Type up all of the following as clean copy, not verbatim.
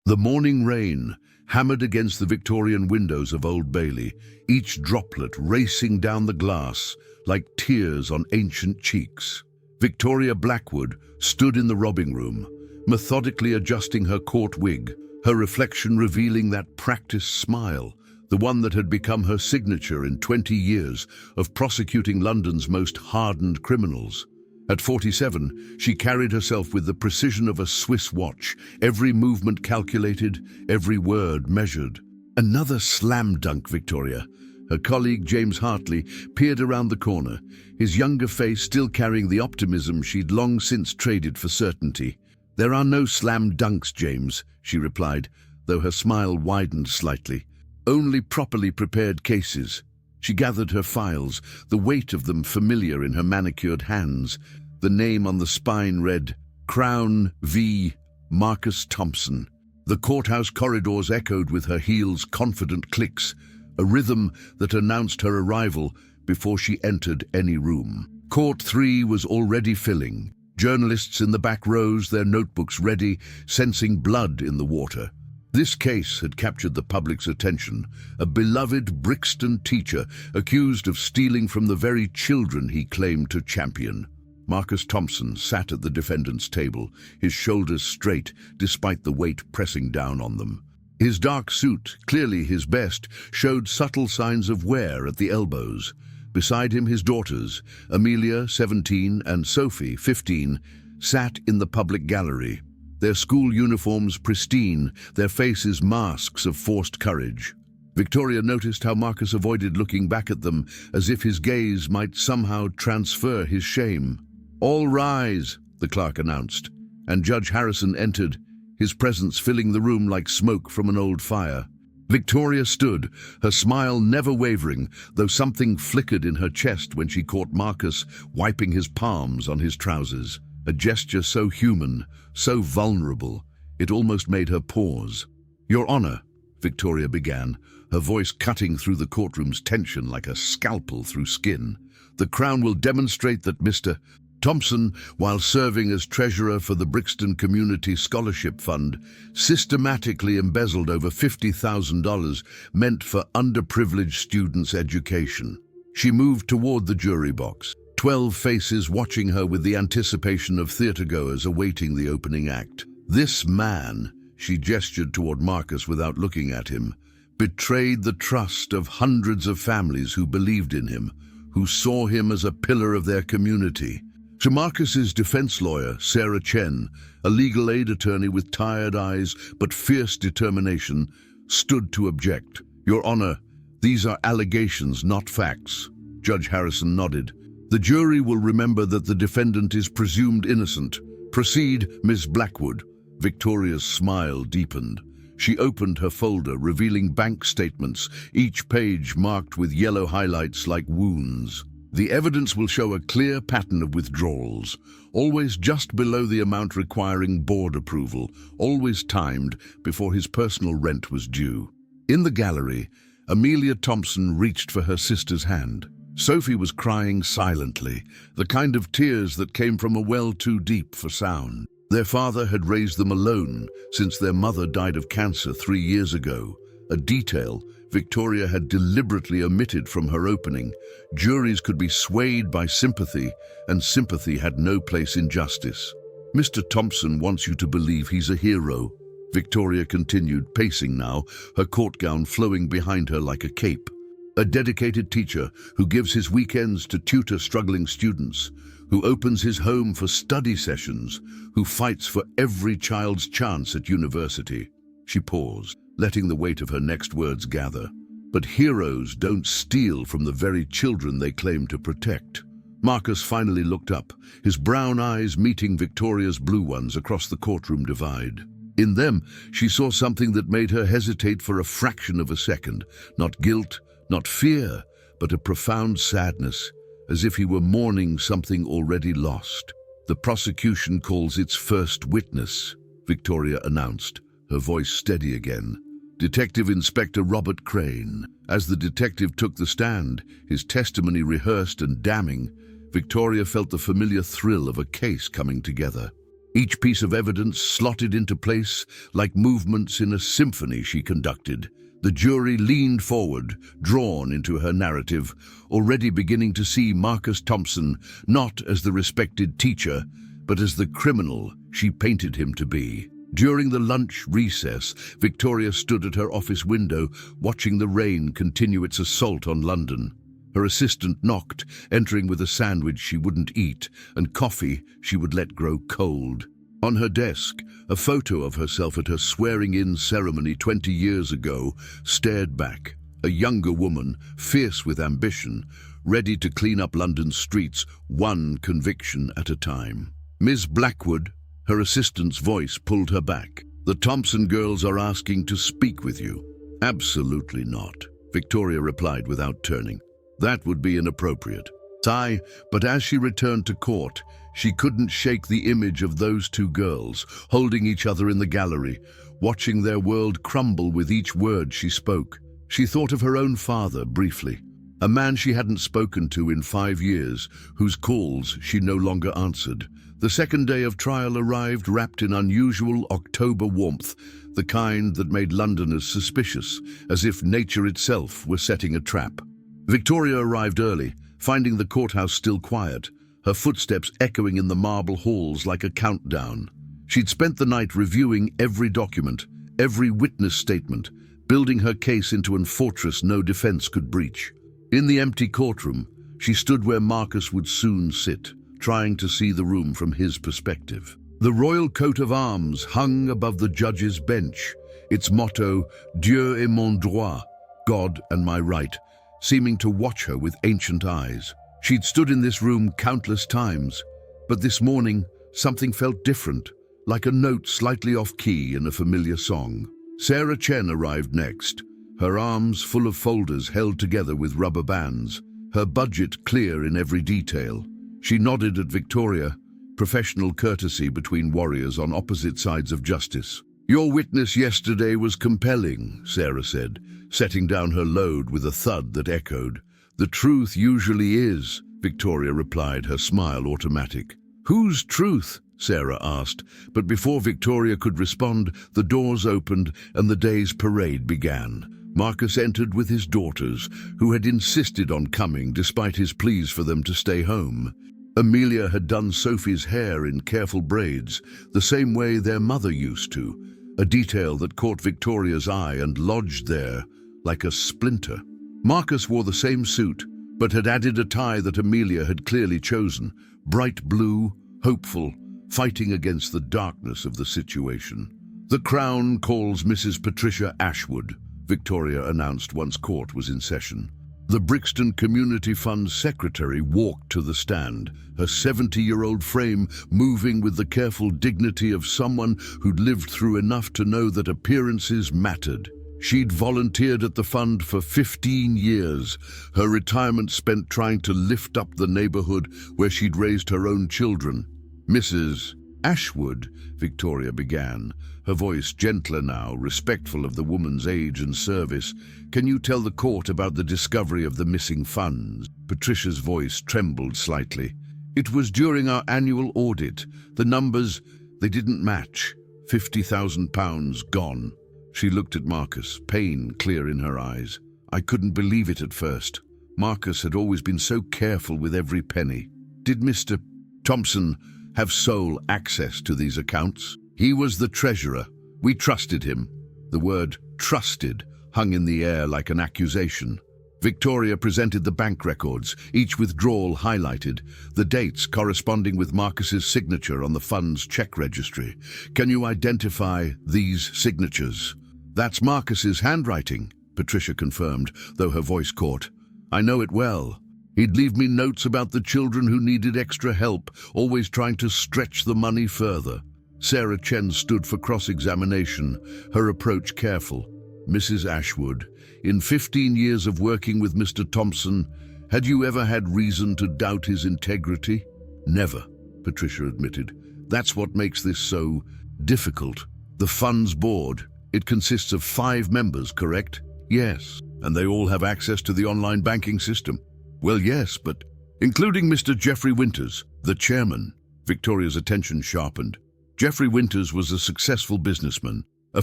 The morning rain hammered against the Victorian windows of Old Bailey, each droplet racing down the glass like tears on ancient cheeks. Victoria Blackwood stood in the robbing room, methodically adjusting her court wig, her reflection revealing that practiced smile, the one that had become her signature in 20 years of prosecuting London's most hardened criminals. At 47, she carried herself with the precision of a Swiss watch, every movement calculated, every word measured. Another slam dunk, Victoria. Her colleague, James Hartley, peered around the corner, his younger face still carrying the optimism she'd long since traded for certainty. "There are no slam dunks, James," she replied, though her smile widened slightly. "Only properly prepared cases." She gathered her files, the weight of them familiar in her manicured hands. The name on the spine read, Crown v. Marcus Thompson. The courthouse corridors echoed with her heels' confident clicks, a rhythm that announced her arrival before she entered any room. Court 3 was already filling. Journalists in the back rows, their notebooks ready, sensing blood in the water. This case had captured the public's attention. A beloved Brixton teacher accused of stealing from the very children he claimed to champion. Marcus Thompson sat at the defendant's table, his shoulders straight despite the weight pressing down on them. His dark suit, clearly his best, showed subtle signs of wear at the elbows. Beside him, his daughters, Amelia, 17, and Sophie, 15, sat in the public gallery, their school uniforms pristine, their faces masks of forced courage. Victoria noticed how Marcus avoided looking back at them, as if his gaze might somehow transfer his shame. "All rise," the clerk announced, and Judge Harrison entered, his presence filling the room like smoke from an old fire. Victoria stood, her smile never wavering, though something flickered in her chest when she caught Marcus wiping his palms on his trousers. A gesture so human, so vulnerable, it almost made her pause. "Your Honor," Victoria began, her voice cutting through the courtroom's tension like a scalpel through skin. "The Crown will demonstrate that Mr. Thompson, while serving as treasurer for the Brixton Community Scholarship Fund, systematically embezzled over $50,000 meant for underprivileged students' education." She moved toward the jury box, 12 faces watching her with the anticipation of theatergoers awaiting the opening act. "This man," she gestured toward Marcus without looking at him, "betrayed the trust of hundreds of families who believed in him, who saw him as a pillar of their community." To Marcus's defense lawyer, Sarah Chen, a legal aid attorney with tired eyes but fierce determination, stood to object. "Your Honor, these are allegations, not facts." Judge Harrison nodded. "The jury will remember that the defendant is presumed innocent. Proceed, Ms. Blackwood." Victoria's smile deepened. She opened her folder, revealing bank statements, each page marked with yellow highlights like wounds. "The evidence will show a clear pattern of withdrawals, always just below the amount requiring board approval, always timed before his personal rent was due." In the gallery, Amelia Thompson reached for her sister's hand. Sophie was crying silently, the kind of tears that came from a well too deep for sound. Their father had raised them alone since their mother died of cancer 3 years ago, a detail Victoria had deliberately omitted from her opening. Juries could be swayed by sympathy, and sympathy had no place in justice. "Mr. Thompson wants you to believe he's a hero," Victoria continued, pacing now, her court gown flowing behind her like a cape. "A dedicated teacher who gives his weekends to tutor struggling students, who opens his home for study sessions, who fights for every child's chance at university." She paused, letting the weight of her next words gather. "But heroes don't steal from the very children they claim to protect." Marcus finally looked up, his brown eyes meeting Victoria's blue ones across the courtroom divide. In them, she saw something that made her hesitate for a fraction of a second. Not guilt, not fear, but a profound sadness, as if he were mourning something already lost. "The prosecution calls its first witness," Victoria announced, her voice steady again. "Detective Inspector Robert Crane." As the detective took the stand, his testimony rehearsed and damning, Victoria felt the familiar thrill of a case coming together. each piece of evidence slotted into place like movements in a symphony she conducted. The jury leaned forward, drawn into her narrative, already beginning to see Marcus Thompson not as the respected teacher, but as the criminal she painted him to be. During the lunch recess, Victoria stood at her office window, watching the rain continue its assault on London. Her assistant knocked, entering with a sandwich she wouldn't eat and coffee she would let grow cold. On her desk, a photo of herself at her swearing-in ceremony 20 years ago stared back, a younger woman, fierce with ambition, ready to clean up London's streets, one conviction at a time. Ms. Blackwood, her assistant's voice pulled her back. The Thompson girls are asking to speak with you. Absolutely not, Victoria replied without turning. That would be inappropriate. Sigh, but as she returned to court, she couldn't shake the image of those two girls, holding each other in the gallery, watching their world crumble with each word she spoke. She thought of her own father briefly, a man she hadn't spoken to in 5 years, whose calls she no longer answered. The second day of trial arrived wrapped in unusual October warmth, the kind that made Londoners suspicious, as if nature itself were setting a trap. Victoria arrived early, finding the courthouse still quiet, her footsteps echoing in the marble halls like a countdown. She'd spent the night reviewing every document, every witness statement, building her case into a fortress no defense could breach. In the empty courtroom, she stood where Marcus would soon sit, trying to see the room from his perspective. The royal coat of arms hung above the judge's bench, its motto, Dieu est mon droit, God and my right, seeming to watch her with ancient eyes. She'd stood in this room countless times, but this morning something felt different, like a note slightly off-key in a familiar song. Sarah Chen arrived next, her arms full of folders held together with rubber bands, her budget clear in every detail. She nodded at Victoria, professional courtesy between warriors on opposite sides of justice. Your witness yesterday was compelling, Sarah said, setting down her load with a thud that echoed. The truth usually is, Victoria replied, her smile automatic. Whose truth? Sarah asked, but before Victoria could respond, the doors opened and the day's parade began. Marcus entered with his daughters, who had insisted on coming despite his pleas for them to stay home. Amelia had done Sophie's hair in careful braids, the same way their mother used to, a detail that caught Victoria's eye and lodged there like a splinter. Marcus wore the same suit, but had added a tie that Amelia had clearly chosen, bright blue, hopeful, fighting against the darkness of the situation. The Crown calls Mrs. Patricia Ashwood, Victoria announced once court was in session. The Brixton Community Fund's secretary walked to the stand, her 70-year-old frame moving with the careful dignity of someone who'd lived through enough to know that appearances mattered. She'd volunteered at the fund for 15 years, her retirement spent trying to lift up the neighborhood where she'd raised her own children. Mrs. Ashwood, Victoria began, her voice gentler now, respectful of the woman's age and service. Can you tell the court about the discovery of the missing funds? Patricia's voice trembled slightly. It was during our annual audit. The numbers, they didn't match. £50,000 gone. She looked at Marcus, pain clear in her eyes. I couldn't believe it at first. Marcus had always been so careful with every penny. Did Mr. Thompson have sole access to these accounts? He was the treasurer. We trusted him. The word trusted hung in the air like an accusation. Victoria presented the bank records, each withdrawal highlighted, the dates corresponding with Marcus's signature on the fund's check registry. Can you identify these signatures? That's Marcus's handwriting, Patricia confirmed, though her voice caught. I know it well. He'd leave me notes about the children who needed extra help, always trying to stretch the money further. Sarah Chen stood for cross-examination, her approach careful. Mrs. Ashwood, in 15 years of working with Mr. Thompson, had you ever had reason to doubt his integrity? Never, Patricia admitted. That's what makes this so difficult. The fund's board, it consists of 5 members, correct? Yes, and they all have access to the online banking system. Well, yes, but including Mr. Geoffrey Winters, the chairman. Victoria's attention sharpened. Jeffrey Winters was a successful businessman, a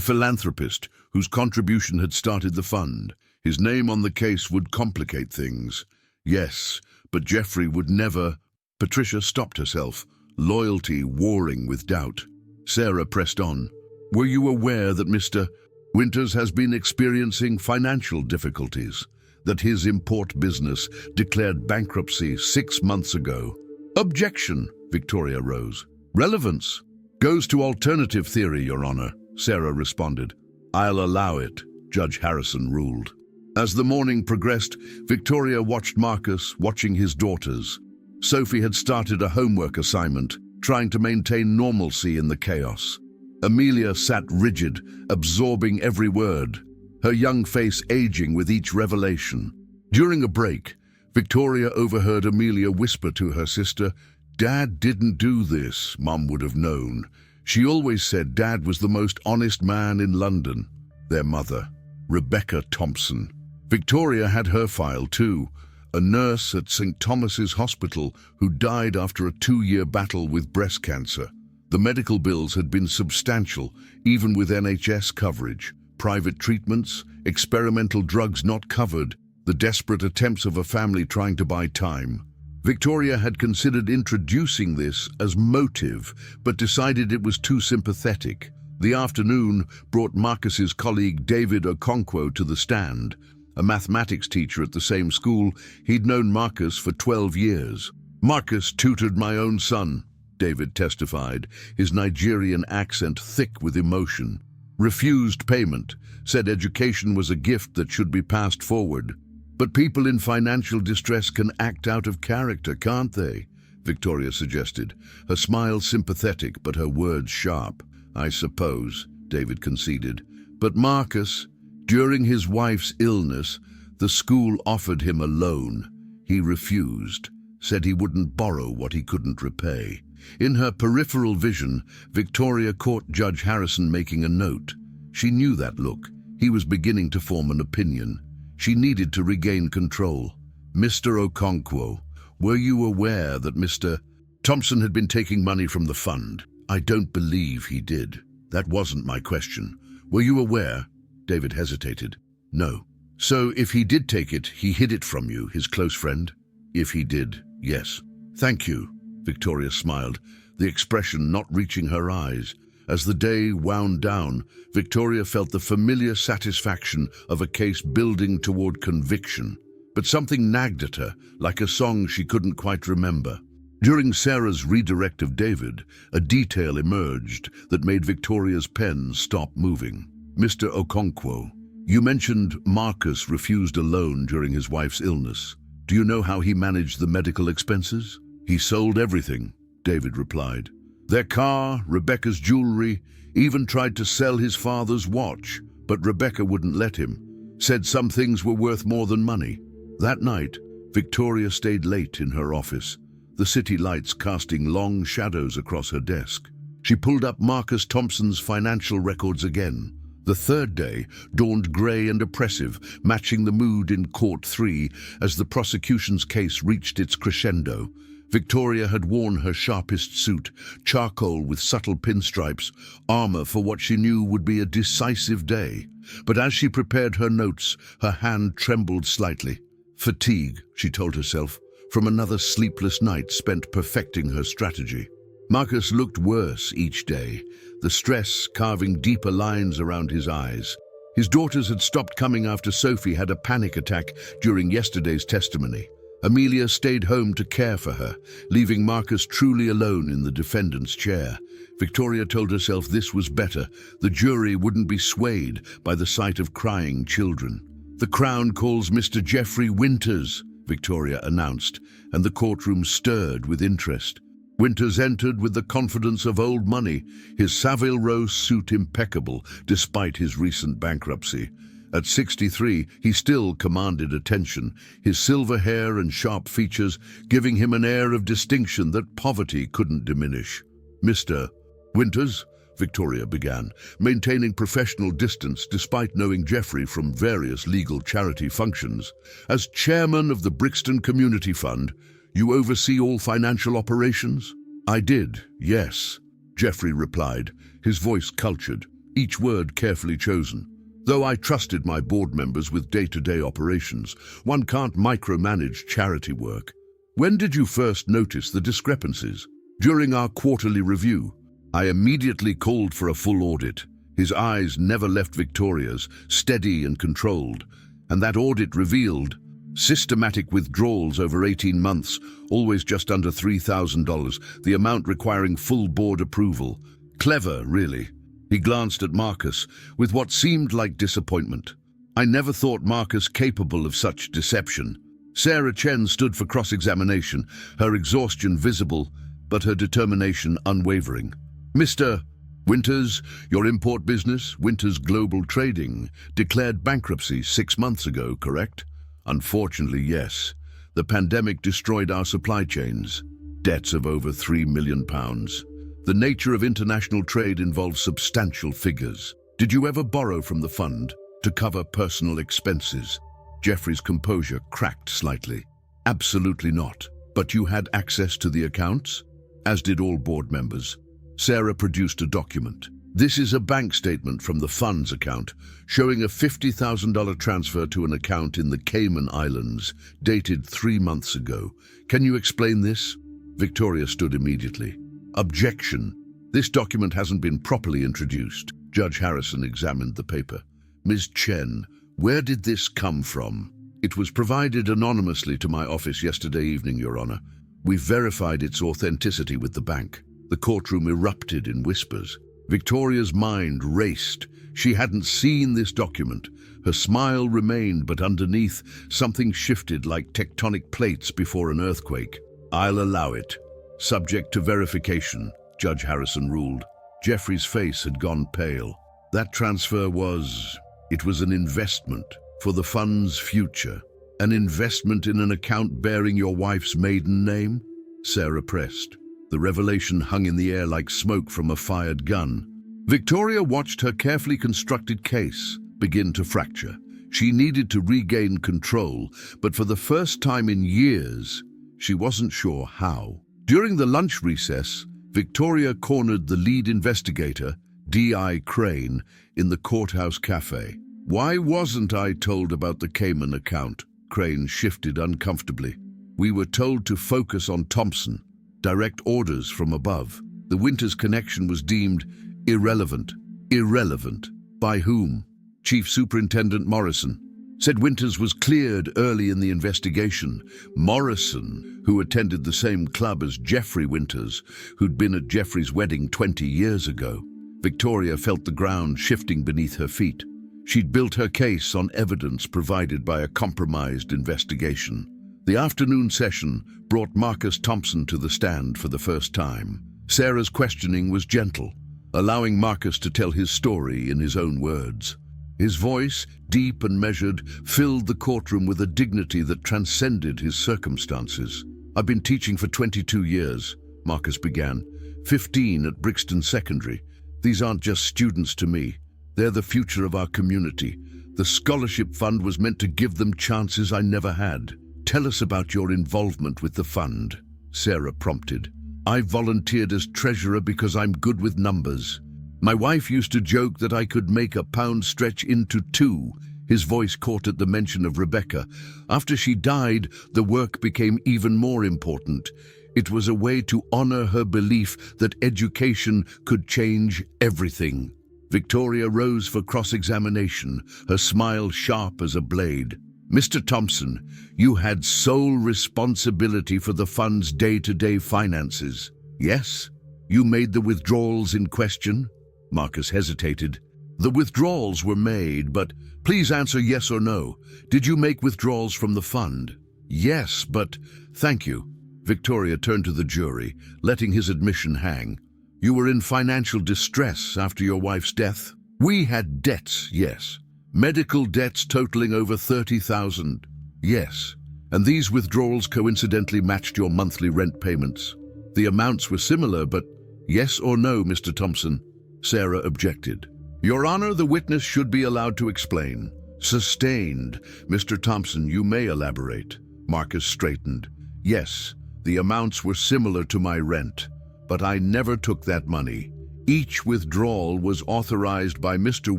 philanthropist whose contribution had started the fund. His name on the case would complicate things. Yes, but Jeffrey would never... Patricia stopped herself, loyalty warring with doubt. Sarah pressed on. Were you aware that Mr. Winters has been experiencing financial difficulties? That his import business declared bankruptcy 6 months ago? Objection, Victoria rose. Relevance goes to alternative theory, Your Honor, Sarah responded. I'll allow it, Judge Harrison ruled. As the morning progressed, Victoria watched Marcus watching his daughters. Sophie had started a homework assignment, trying to maintain normalcy in the chaos. Amelia sat rigid, absorbing every word, her young face aging with each revelation. During a break, Victoria overheard Amelia whisper to her sister, Dad didn't do this, Mum would have known. She always said Dad was the most honest man in London. Their mother, Rebecca Thompson. Victoria had her file too, a nurse at St. Thomas's Hospital who died after a 2-year battle with breast cancer. The medical bills had been substantial, even with NHS coverage. Private treatments, experimental drugs not covered, the desperate attempts of a family trying to buy time. Victoria had considered introducing this as motive, but decided it was too sympathetic. The afternoon brought Marcus's colleague David Okonkwo to the stand. A mathematics teacher at the same school, he'd known Marcus for 12 years. Marcus tutored my own son, David testified, his Nigerian accent thick with emotion. Refused payment, said education was a gift that should be passed forward. But people in financial distress can act out of character, can't they? Victoria suggested, her smile sympathetic but her words sharp. I suppose, David conceded. But Marcus, during his wife's illness, the school offered him a loan. He refused, said he wouldn't borrow what he couldn't repay. In her peripheral vision, Victoria caught Judge Harrison making a note. She knew that look. He was beginning to form an opinion. She needed to regain control. Mr. Okonkwo, were you aware that Mr. Thompson had been taking money from the fund? I don't believe he did. That wasn't my question. Were you aware? David hesitated. No. So if he did take it, he hid it from you, his close friend? If he did, yes. Thank you, Victoria smiled, the expression not reaching her eyes. As the day wound down, Victoria felt the familiar satisfaction of a case building toward conviction. But something nagged at her, like a song she couldn't quite remember. During Sarah's redirect of David, a detail emerged that made Victoria's pen stop moving. Mr. Okonkwo, you mentioned Marcus refused a loan during his wife's illness. Do you know how he managed the medical expenses? He sold everything, David replied. Their car, Rebecca's jewelry, even tried to sell his father's watch, but Rebecca wouldn't let him, said some things were worth more than money. That night, Victoria stayed late in her office, the city lights casting long shadows across her desk. She pulled up Marcus Thompson's financial records again. The third day dawned grey and oppressive, matching the mood in Court 3 as the prosecution's case reached its crescendo. Victoria had worn her sharpest suit, charcoal with subtle pinstripes, armor for what she knew would be a decisive day. But as she prepared her notes, her hand trembled slightly. Fatigue, she told herself, from another sleepless night spent perfecting her strategy. Marcus looked worse each day, the stress carving deeper lines around his eyes. His daughters had stopped coming after Sophie had a panic attack during yesterday's testimony. Amelia stayed home to care for her, leaving Marcus truly alone in the defendant's chair. Victoria told herself this was better. The jury wouldn't be swayed by the sight of crying children. The Crown calls Mr. Jeffrey Winters, Victoria announced, and the courtroom stirred with interest. Winters entered with the confidence of old money, his Savile Row suit impeccable despite his recent bankruptcy. At 63, he still commanded attention, his silver hair and sharp features giving him an air of distinction that poverty couldn't diminish. Mr. Winters, Victoria began, maintaining professional distance despite knowing Jeffrey from various legal charity functions. As chairman of the Brixton Community Fund, you oversee all financial operations? I did, yes. Jeffrey replied, his voice cultured, each word carefully chosen. Though I trusted my board members with day-to-day operations, one can't micromanage charity work. When did you first notice the discrepancies? During our quarterly review. I immediately called for a full audit. His eyes never left Victoria's, steady and controlled, and that audit revealed systematic withdrawals over 18 months, always just under $3,000, the amount requiring full board approval. Clever, really. He glanced at Marcus with what seemed like disappointment. I never thought Marcus capable of such deception. Sarah Chen stood for cross-examination, her exhaustion visible, but her determination unwavering. Mr. Winters, your import business, Winters Global Trading, declared bankruptcy 6 months ago, correct? Unfortunately, yes. The pandemic destroyed our supply chains. Debts of over £3 million. The nature of international trade involves substantial figures. Did you ever borrow from the fund to cover personal expenses? Jeffrey's composure cracked slightly. Absolutely not. But you had access to the accounts? As did all board members. Sarah produced a document. This is a bank statement from the fund's account, showing a $50,000 transfer to an account in the Cayman Islands, dated 3 months ago. Can you explain this? Victoria stood immediately. Objection. This document hasn't been properly introduced. Judge Harrison examined the paper. Ms. Chen, where did this come from? It was provided anonymously to my office yesterday evening, Your Honor. We've verified its authenticity with the bank. The courtroom erupted in whispers. Victoria's mind raced. She hadn't seen this document. Her smile remained, but underneath, something shifted like tectonic plates before an earthquake. I'll allow it. Subject to verification, Judge Harrison ruled. Jeffrey's face had gone pale. That transfer was an investment for the fund's future. An investment in an account bearing your wife's maiden name? Sarah pressed. The revelation hung in the air like smoke from a fired gun. Victoria watched her carefully constructed case begin to fracture. She needed to regain control, but for the first time in years, she wasn't sure how. During the lunch recess, Victoria cornered the lead investigator, D.I. Crane, in the courthouse cafe. Why wasn't I told about the Cayman account? Crane shifted uncomfortably. We were told to focus on Thompson. Direct orders from above. The Winters connection was deemed irrelevant. Irrelevant. By whom? Chief Superintendent Morrison. Said Winters was cleared early in the investigation. Morrison, who attended the same club as Jeffrey Winters, who'd been at Jeffrey's wedding 20 years ago. Victoria felt the ground shifting beneath her feet. She'd built her case on evidence provided by a compromised investigation. The afternoon session brought Marcus Thompson to the stand for the first time. Sarah's questioning was gentle, allowing Marcus to tell his story in his own words. His voice, deep and measured, filled the courtroom with a dignity that transcended his circumstances. I've been teaching for 22 years, Marcus began, 15 at Brixton Secondary. These aren't just students to me. They're the future of our community. The scholarship fund was meant to give them chances I never had. Tell us about your involvement with the fund, Sarah prompted. I volunteered as treasurer because I'm good with numbers. My wife used to joke that I could make a pound stretch into 2. His voice caught at the mention of Rebecca. After she died, the work became even more important. It was a way to honor her belief that education could change everything. Victoria rose for cross-examination, her smile sharp as a blade. Mr. Thompson, you had sole responsibility for the fund's day-to-day finances. Yes? You made the withdrawals in question? Marcus hesitated. The withdrawals were made, but please answer yes or no. Did you make withdrawals from the fund? Yes, but thank you. Victoria turned to the jury, letting his admission hang. You were in financial distress after your wife's death? We had debts, yes. Medical debts totaling over $30,000. Yes. And these withdrawals coincidentally matched your monthly rent payments. The amounts were similar, but yes or no, Mr. Thompson? Sarah objected. Your Honor, the witness should be allowed to explain. Sustained. Mr. Thompson, you may elaborate. Marcus straightened. Yes, the amounts were similar to my rent. but I never took that money. Each withdrawal was authorized by Mr.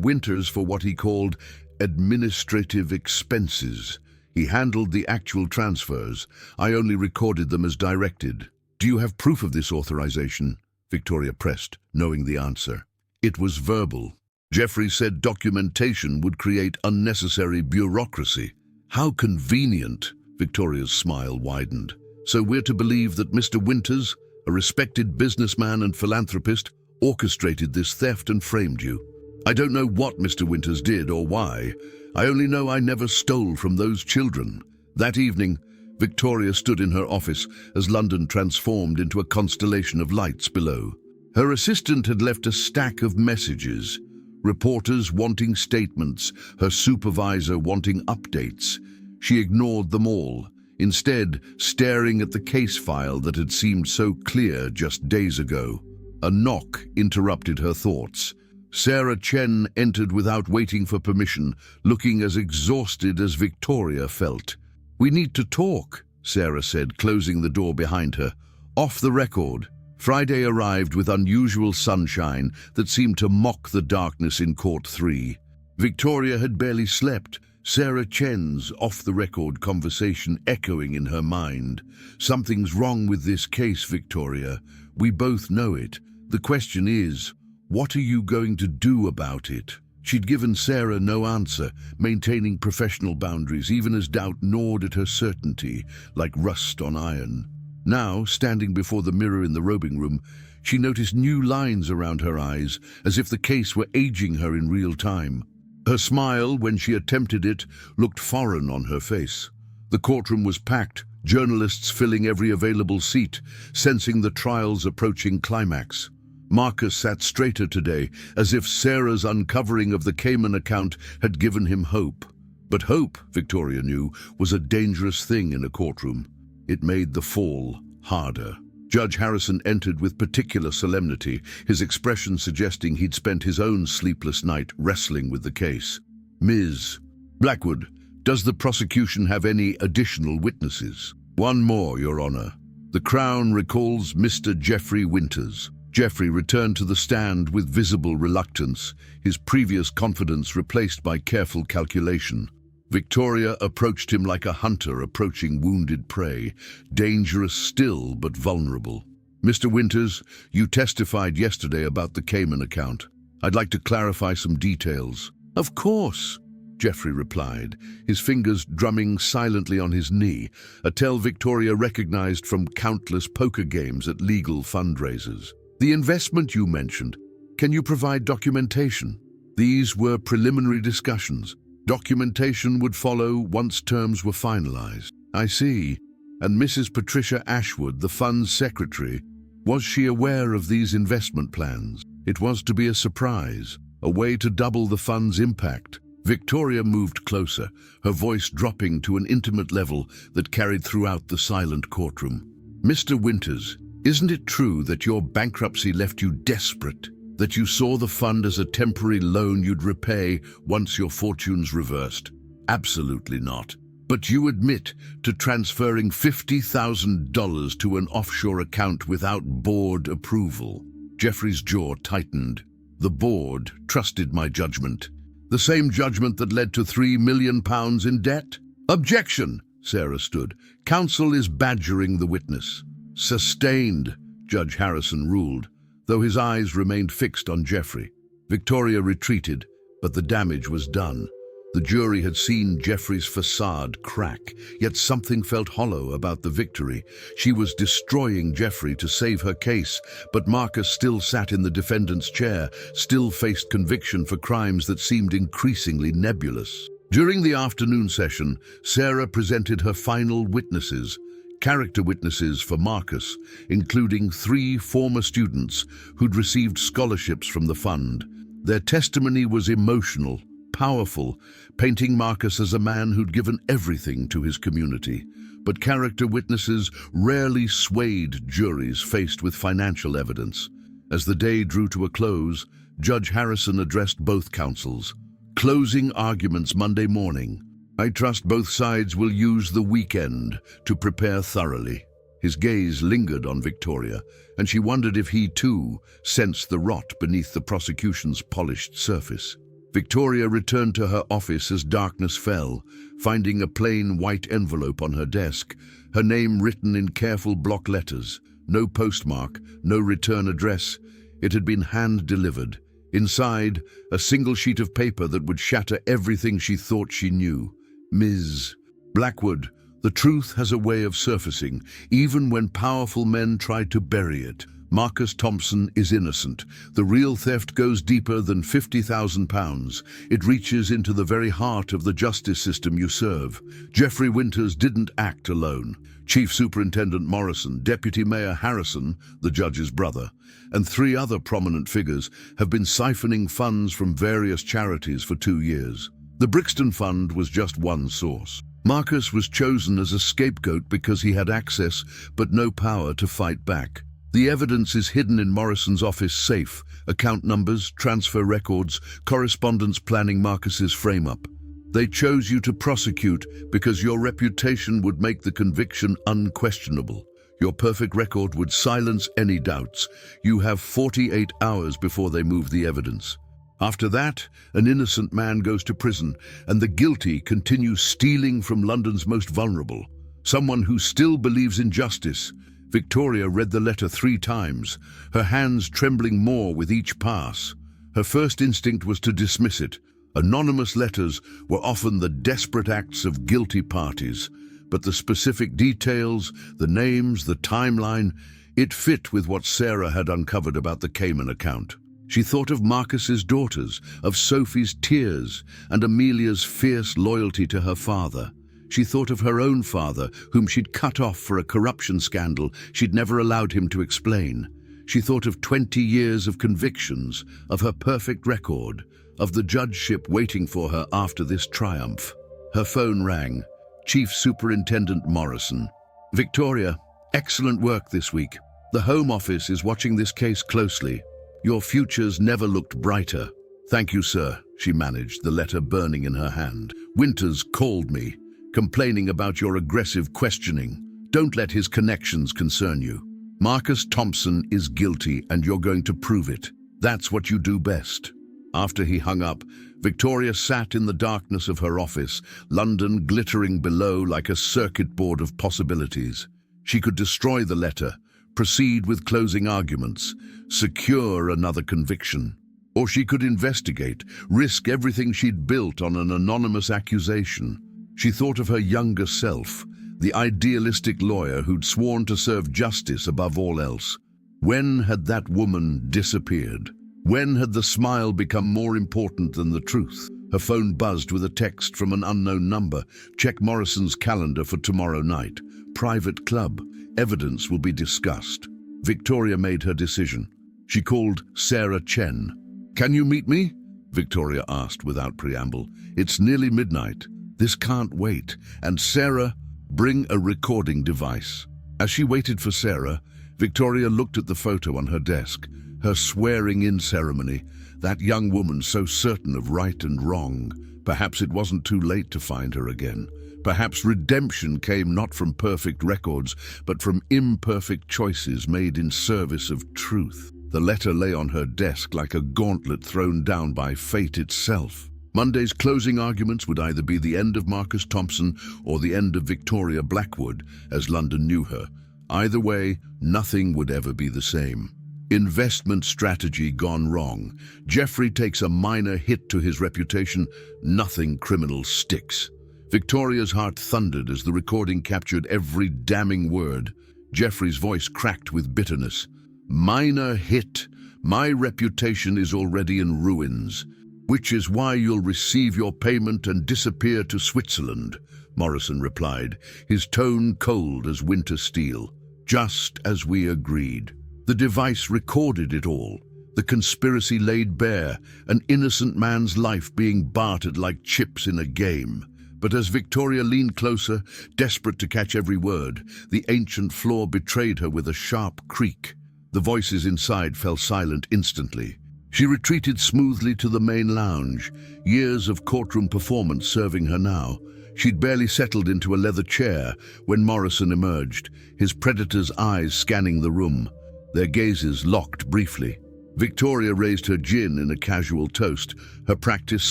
Winters for what he called administrative expenses. He handled the actual transfers. I only recorded them as directed. Do you have proof of this authorization? Victoria pressed, knowing the answer. It was verbal. Jeffrey said documentation would create unnecessary bureaucracy. How convenient, Victoria's smile widened. So we're to believe that Mr. Winters, a respected businessman and philanthropist, orchestrated this theft and framed you. I don't know what Mr. Winters did or why. I only know I never stole from those children. That evening, Victoria stood in her office as London transformed into a constellation of lights below. Her assistant had left a stack of messages. Reporters wanting statements, her supervisor wanting updates. She ignored them all, instead staring at the case file that had seemed so clear just days ago. A knock interrupted her thoughts. Sarah Chen entered without waiting for permission, looking as exhausted as Victoria felt. "We need to talk," Sarah said, closing the door behind her. "Off the record." Friday arrived with unusual sunshine that seemed to mock the darkness in Court 3. Victoria had barely slept, Sarah Chen's off-the-record conversation echoing in her mind. "Something's wrong with this case, Victoria. We both know it. The question is, what are you going to do about it?" She'd given Sarah no answer, maintaining professional boundaries even as doubt gnawed at her certainty, like rust on iron. Now, standing before the mirror in the robing room, she noticed new lines around her eyes, as if the case were aging her in real time. Her smile, when she attempted it, looked foreign on her face. The courtroom was packed, journalists filling every available seat, sensing the trial's approaching climax. Marcus sat straighter today, as if Sarah's uncovering of the Cayman account had given him hope. But hope, Victoria knew, was a dangerous thing in a courtroom. It made the fall harder. Judge Harrison entered with particular solemnity, his expression suggesting he'd spent his own sleepless night wrestling with the case. "Ms. Blackwood, does the prosecution have any additional witnesses?" "One more, Your Honor. The Crown recalls Mr. Jeffrey Winters." Jeffrey returned to the stand with visible reluctance, his previous confidence replaced by careful calculation. Victoria approached him like a hunter approaching wounded prey, dangerous still but vulnerable. "Mr. Winters, you testified yesterday about the Cayman account. I'd like to clarify some details." "Of course," Jeffrey replied, his fingers drumming silently on his knee, a tell Victoria recognized from countless poker games at legal fundraisers. "The investment you mentioned, can you provide documentation?" "These were preliminary discussions. Documentation would follow once terms were finalized." "I see. And Mrs. Patricia Ashwood, the fund's secretary, was she aware of these investment plans?" "It was to be a surprise, a way to double the fund's impact." Victoria moved closer, her voice dropping to an intimate level that carried throughout the silent courtroom. "Mr. Winters, isn't it true that your bankruptcy left you desperate? That you saw the fund as a temporary loan you'd repay once your fortunes reversed?" "Absolutely not. But you admit to transferring $50,000 to an offshore account without board approval." Jeffrey's jaw tightened. "The board trusted my judgment. The same judgment that led to £3 million in debt?" "Objection!" Sarah stood. "Counsel is badgering the witness." "Sustained," Judge Harrison ruled, though his eyes remained fixed on Jeffrey. Victoria retreated, but the damage was done. The jury had seen Jeffrey's facade crack, yet something felt hollow about the victory. She was destroying Jeffrey to save her case, but Marcus still sat in the defendant's chair, still faced conviction for crimes that seemed increasingly nebulous. During the afternoon session, Sarah presented her final witnesses, character witnesses for Marcus, including 3 former students who'd received scholarships from the fund. Their testimony was emotional, powerful, painting Marcus as a man who'd given everything to his community. But character witnesses rarely swayed juries faced with financial evidence. As the day drew to a close, Judge Harrison addressed both counsels. "Closing arguments Monday morning. I trust both sides will use the weekend to prepare thoroughly." His gaze lingered on Victoria, and she wondered if he too sensed the rot beneath the prosecution's polished surface. Victoria returned to her office as darkness fell, finding a plain white envelope on her desk, her name written in careful block letters. No postmark, no return address. It had been hand-delivered. Inside, a single sheet of paper that would shatter everything she thought she knew. Ms. Blackwood, the truth has a way of surfacing, even when powerful men try to bury it. Marcus Thompson is innocent. The real theft goes deeper than £50,000. It reaches into the very heart of the justice system you serve. Jeffrey Winters didn't act alone. Chief Superintendent Morrison, Deputy Mayor Harrison, the judge's brother, and 3 other prominent figures have been siphoning funds from various charities for 2 years. The Brixton Fund was just one source. Marcus was chosen as a scapegoat because he had access but no power to fight back. The evidence is hidden in Morrison's office safe: account numbers, transfer records, correspondence planning Marcus's frame-up. They chose you to prosecute because your reputation would make the conviction unquestionable. Your perfect record would silence any doubts. You have 48 hours before they move the evidence. After that, an innocent man goes to prison, and the guilty continue stealing from London's most vulnerable. Someone who still believes in justice. Victoria read the letter 3 times, her hands trembling more with each pass. Her first instinct was to dismiss it. Anonymous letters were often the desperate acts of guilty parties, but the specific details, the names, the timeline, it fit with what Sarah had uncovered about the Cayman account. She thought of Marcus's daughters, of Sophie's tears, and Amelia's fierce loyalty to her father. She thought of her own father, whom she'd cut off for a corruption scandal she'd never allowed him to explain. She thought of 20 years of convictions, of her perfect record, of the judgeship waiting for her after this triumph. Her phone rang. Chief Superintendent Morrison. Victoria, excellent work this week. The Home Office is watching this case closely. Your future's never looked brighter. Thank you, sir, she managed, the letter burning in her hand. Winters called me, complaining about your aggressive questioning. Don't let his connections concern you. Marcus Thompson is guilty, and you're going to prove it. That's what you do best. After he hung up, Victoria sat in the darkness of her office, London glittering below like a circuit board of possibilities. She could destroy the letter, proceed with closing arguments, secure another conviction. Or she could investigate, risk everything she'd built on an anonymous accusation. She thought of her younger self, the idealistic lawyer who'd sworn to serve justice above all else. When had that woman disappeared? When had the smile become more important than the truth? Her phone buzzed with a text from an unknown number. Check Morrison's calendar for tomorrow night. Private club. Evidence will be discussed. Victoria made her decision. She called Sarah Chen. Can you meet me? Victoria asked without preamble. It's nearly midnight. This can't wait. And Sarah, bring a recording device. As she waited for Sarah, Victoria looked at the photo on her desk. Her swearing-in ceremony, that young woman so certain of right and wrong. Perhaps it wasn't too late to find her again. Perhaps redemption came not from perfect records, but from imperfect choices made in service of truth. The letter lay on her desk like a gauntlet thrown down by fate itself. Monday's closing arguments would either be the end of Marcus Thompson or the end of Victoria Blackwood, as London knew her. Either way, nothing would ever be the same. Investment strategy gone wrong. Jeffrey takes a minor hit to his reputation. Nothing criminal sticks. Victoria's heart thundered as the recording captured every damning word. Jeffrey's voice cracked with bitterness. Minor hit. My reputation is already in ruins. Which is why you'll receive your payment and disappear to Switzerland, Morrison replied, his tone cold as winter steel. Just as we agreed. The device recorded it all. The conspiracy laid bare, an innocent man's life being bartered like chips in a game. But as Victoria leaned closer, desperate to catch every word, the ancient floor betrayed her with a sharp creak. The voices inside fell silent instantly. She retreated smoothly to the main lounge, years of courtroom performance serving her now. She'd barely settled into a leather chair when Morrison emerged, his predator's eyes scanning the room, their gazes locked briefly. Victoria raised her gin in a casual toast, her practiced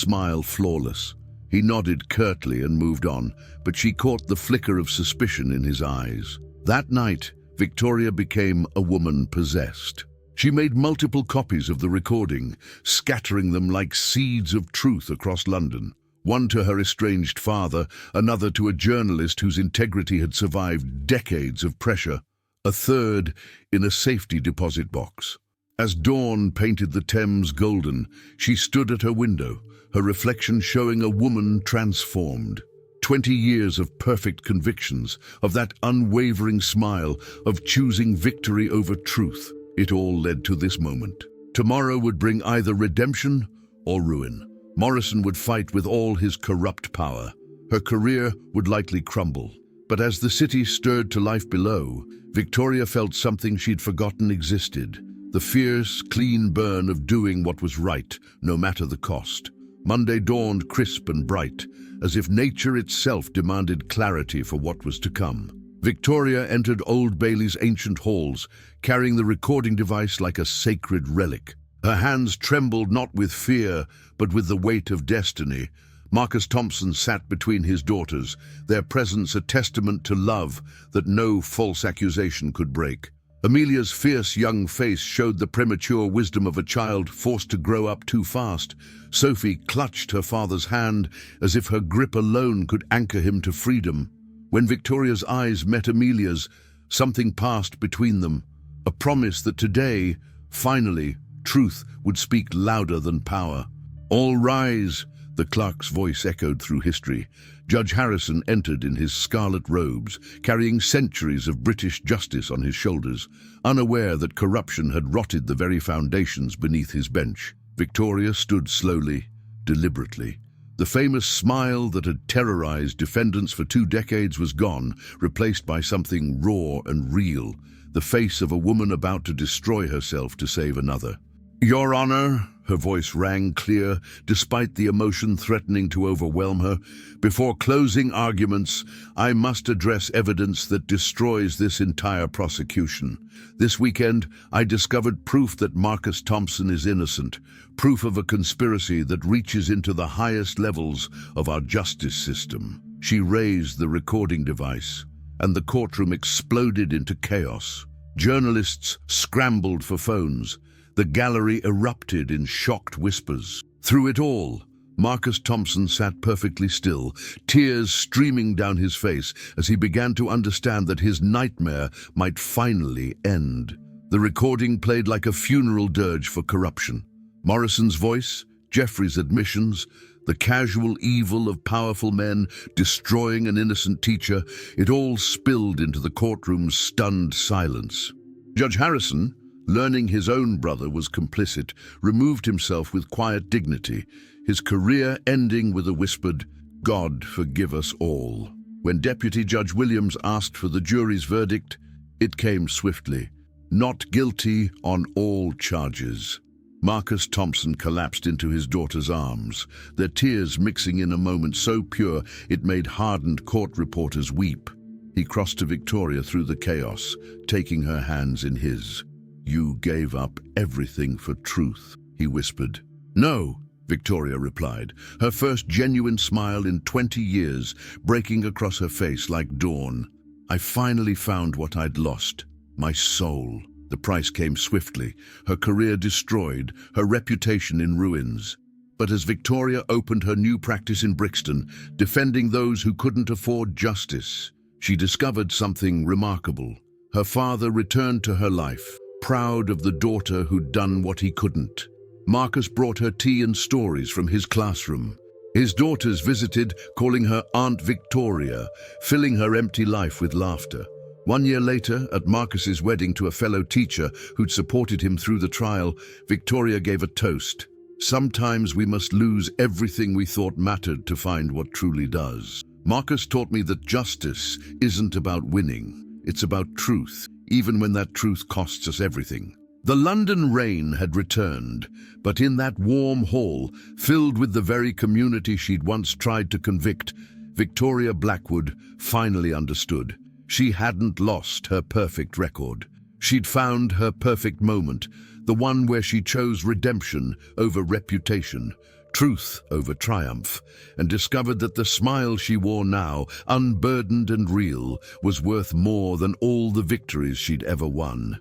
smile flawless. He nodded curtly and moved on, but she caught the flicker of suspicion in his eyes. That night, Victoria became a woman possessed. She made multiple copies of the recording, scattering them like seeds of truth across London. One to her estranged father, another to a journalist whose integrity had survived decades of pressure, a third in a safety deposit box. As dawn painted the Thames golden, she stood at her window, her reflection showing a woman transformed. 20 years of perfect convictions, of that unwavering smile, of choosing victory over truth. It all led to this moment. Tomorrow would bring either redemption or ruin. Morrison would fight with all his corrupt power. Her career would likely crumble. But as the city stirred to life below, Victoria felt something she'd forgotten existed. The fierce, clean burn of doing what was right, no matter the cost. Monday dawned crisp and bright, as if nature itself demanded clarity for what was to come. Victoria entered Old Bailey's ancient halls, carrying the recording device like a sacred relic. Her hands trembled not with fear, but with the weight of destiny. Marcus Thompson sat between his daughters, their presence a testament to love that no false accusation could break. Amelia's fierce young face showed the premature wisdom of a child forced to grow up too fast. Sophie clutched her father's hand as if her grip alone could anchor him to freedom. When Victoria's eyes met Amelia's, something passed between them, a promise that today, finally, truth would speak louder than power. "All rise," the clerk's voice echoed through history. Judge Harrison entered in his scarlet robes, carrying centuries of British justice on his shoulders, unaware that corruption had rotted the very foundations beneath his bench. Victoria stood slowly, deliberately. The famous smile that had terrorized defendants for 2 decades was gone, replaced by something raw and real, the face of a woman about to destroy herself to save another. "Your Honor," her voice rang clear, despite the emotion threatening to overwhelm her, "before closing arguments, I must address evidence that destroys this entire prosecution. This weekend, I discovered proof that Marcus Thompson is innocent, proof of a conspiracy that reaches into the highest levels of our justice system." She raised the recording device, and the courtroom exploded into chaos. Journalists scrambled for phones. The gallery erupted in shocked whispers. Through it all, Marcus Thompson sat perfectly still, tears streaming down his face as he began to understand that his nightmare might finally end. The recording played like a funeral dirge for corruption. Morrison's voice, Jeffrey's admissions, the casual evil of powerful men destroying an innocent teacher, it all spilled into the courtroom's stunned silence. Judge Harrison, learning his own brother was complicit, removed himself with quiet dignity, his career ending with a whispered, "God forgive us all." When Deputy Judge Williams asked for the jury's verdict, it came swiftly. Not guilty on all charges. Marcus Thompson collapsed into his daughter's arms, their tears mixing in a moment so pure it made hardened court reporters weep. He crossed to Victoria through the chaos, taking her hands in his. "You gave up everything for truth," he whispered. "No," Victoria replied, her first genuine smile in 20 years breaking across her face like dawn. "I finally found what I'd lost, my soul." The price came swiftly, her career destroyed, her reputation in ruins. But as Victoria opened her new practice in Brixton, defending those who couldn't afford justice, she discovered something remarkable. Her father returned to her life, proud of the daughter who'd done what he couldn't. Marcus brought her tea and stories from his classroom. His daughters visited, calling her Aunt Victoria, filling her empty life with laughter. 1 year later, at Marcus's wedding to a fellow teacher who'd supported him through the trial, Victoria gave a toast. "Sometimes we must lose everything we thought mattered to find what truly does." Marcus taught me that justice isn't about winning. It's about truth, even when that truth costs us everything. The London rain had returned, but in that warm hall, filled with the very community she'd once tried to convict, Victoria Blackwood finally understood. She hadn't lost her perfect record. She'd found her perfect moment, the one where she chose redemption over reputation, truth over triumph, and discovered that the smile she wore now, unburdened and real, was worth more than all the victories she'd ever won.